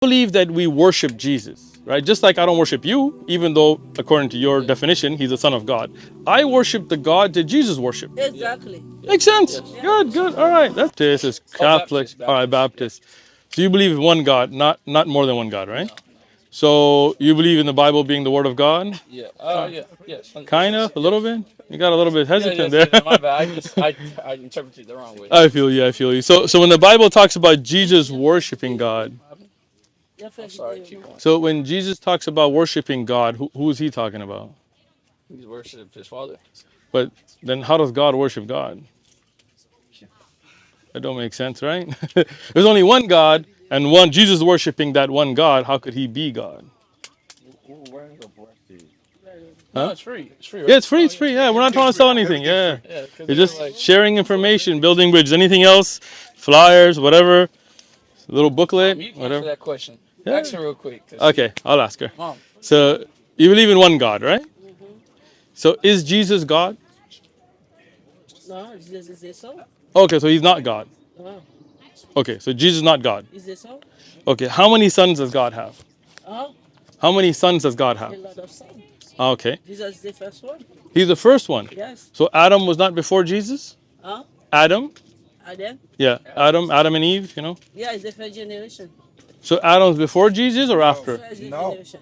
Believe that we worship Jesus, right? Just like I don't worship you, even though according to your definition, he's the son of God. I worship the God that Jesus worshiped. Exactly. Makes sense? Yeah. Good, good. All right. That's this is Catholic. All right, Baptist. So you believe in one God, not more than one God, right? So you believe in the Bible being the word of God? Yeah. Yeah. Yes. Kind of, a little bit. You got a little bit hesitant there. My bad. I interpreted it the wrong way. I feel you. I feel you. So when the Bible talks about Jesus worshiping God, I'm sorry. Keep going. so when Jesus talks about worshiping God, who is he talking about? He's worship his father. But then how does God worship God? That don't make sense, right? There's only one God, and one Jesus worshiping that one God. How could he be God? No, Huh? it's free. It's free, Yeah, right? it's free. It's free. Yeah, we're not trying to sell anything. Yeah, Yeah, because it's they're just like, sharing information, building bridges. Anything else? Flyers, whatever. A little booklet, Mom, you answer whatever. that question. Yeah. Ask her real quick. Okay, I'll ask her. Mom. So you believe in one God, right? So is Jesus God? No, is it so? Okay, so he's not God. Oh, Okay, so Jesus is not God. is it so? Okay, how many sons does God have? Oh, How many sons does God have? a lot of sons. Okay, Jesus is the first one. he's the first one. Yes. So Adam was not before Jesus? Huh? Adam? Adam? Yeah, Adam and Eve, you know? Yeah, it's the first generation. So Adam's before Jesus or after? First No. generation.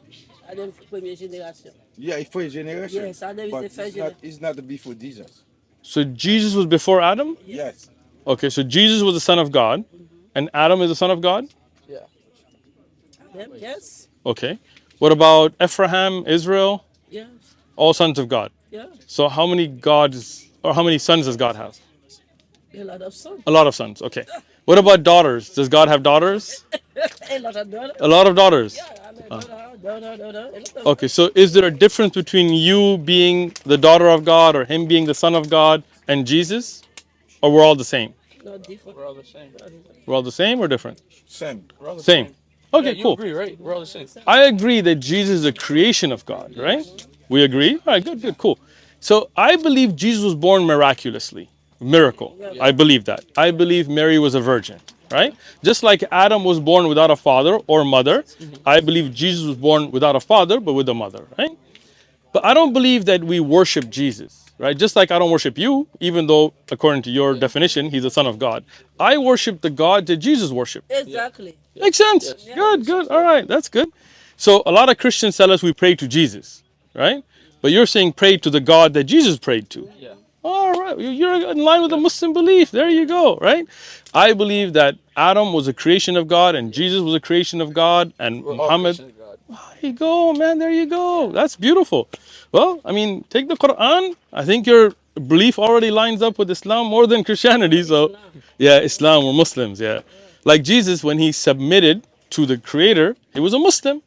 Adam, première génération. Yeah, it's for a generation. Yes, Adam is but the first it's not before Jesus. So Jesus was before Adam? Yes. Okay, so Jesus was the son of God, and Adam is the son of God? Yeah. Adam, yes. Okay. What about Ephraim, Israel? Yes. All sons of God. Yeah. So how many gods, or how many sons does God have? A lot of sons. A lot of sons, okay. What about daughters? Does God have daughters? A lot of daughters. A lot of daughters. Yeah, I mean, daughter. A lot of Okay, so is there a difference between you being the daughter of God or him being the son of God and Jesus? Or we're all the same? not different. We're all the same. We're all the same or different? Same. We're all the Same. same. Okay, Yeah, you cool. agree, right? We're all the same. I agree that Jesus is a creation of God, right? We agree? All right, good, good, cool. So I believe Jesus was born miraculously. Miracle. I believe that. I believe Mary was a virgin, right? Just like Adam was born without a father or mother, I believe Jesus was born without a father but with a mother, right? But I don't believe that we worship Jesus, right? Just like I don't worship you, even though according to your definition, he's the son of God. I worship the God that Jesus worshiped. Exactly. Makes sense. Yes. Good, good. All right, that's good. So a lot of Christians tell us we pray to Jesus, right? But you're saying pray to the God that Jesus prayed to. Yeah. All right, you're in line with the Muslim belief. There you go, right? I believe that Adam was a creation of God and Jesus was a creation of God and We're all Muhammad. Christians of God. There you go, man. There you go. That's beautiful. Well, I mean, take the Quran. I think your belief already lines up with Islam more than Christianity. So, yeah, Islam, we're Muslims. Yeah. Like Jesus, when he submitted to the Creator, he was a Muslim.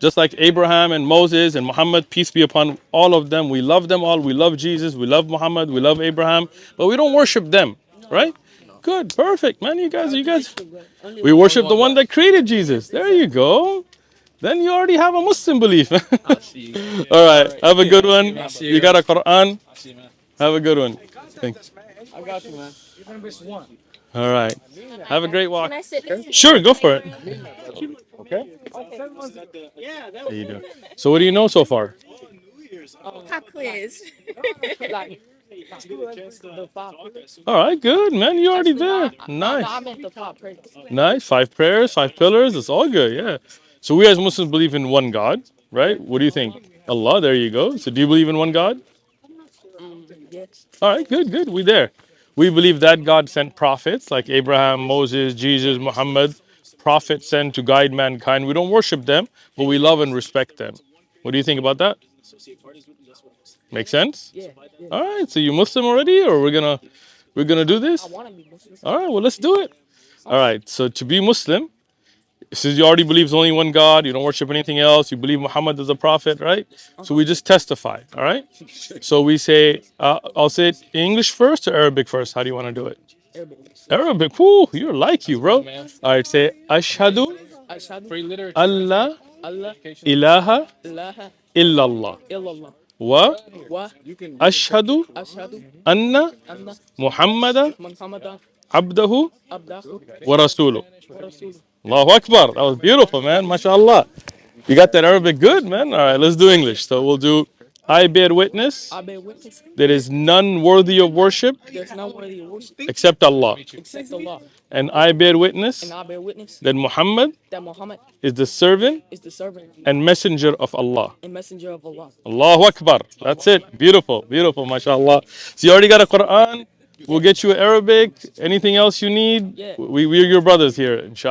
Just like Abraham and Moses and Muhammad, peace be upon all of them. We love them all. We love Jesus. We love Muhammad. We love Abraham. But we don't worship them, right? Good, perfect, man. You guys. Only We one. worship the one that created Jesus. There you go. Then you already have a Muslim belief. I see you. All right. Have a good one. I see You got a Quran. I see, man. Have a good one. Thanks. I got you, man. All right. Have a great walk. Can I sit down? Sure, go for it. Okay. How you doing? So what do you know so far? Pop quiz. All right, good, man. You already there. Nice. I meant the pop praise. Nice. 5 prayers, 5 pillars. It's all good. Yeah. So we as Muslims believe in one God, right? What do you think? Allah. There you go. So do you believe in one God? Yes. All right. Good. Good. We there. We believe that God sent prophets like Abraham, Moses, Jesus, Muhammad. Prophets sent to guide mankind. We don't worship them, but we love and respect them. What do you think about that? Make sense? Yeah. Yeah. All right. So you Muslim already, or we're gonna do this? I want to be Muslim. All right. Well, let's do it. All right. So to be Muslim, since you already believe there's only one God, you don't worship anything else, you believe Muhammad is a prophet, right? So we just testify, all right? So we say, I'll say it in English first or Arabic first? How do you want to do it? Arabic, whoo, you're like you, bro. All right, say, Ashhadu Ashhadu Free literature. Allah Allah ilaha ilaha illallah illallah wa wa ashhadu ashhadu anna anna Muhammadan Muhammadan abdahu abdahu wa rasuluh. wa rasuluh. Allahu Akbar. That was beautiful, man. MashaAllah. You got that Arabic good, man. All right, let's do English. So we'll do I bear witness I bear witness. there is none worthy of worship There's no worthy of worship except Allah. except Allah. And I bear And witness I bear witness that Muhammad that Muhammad is the servant is the servant and messenger of Allah. and messenger of Allah. Allahu Akbar. That's it. Beautiful. Beautiful. MashaAllah. So you already got a Quran. We'll get you Arabic. Anything else you need? Yeah. We're your brothers here, inshallah.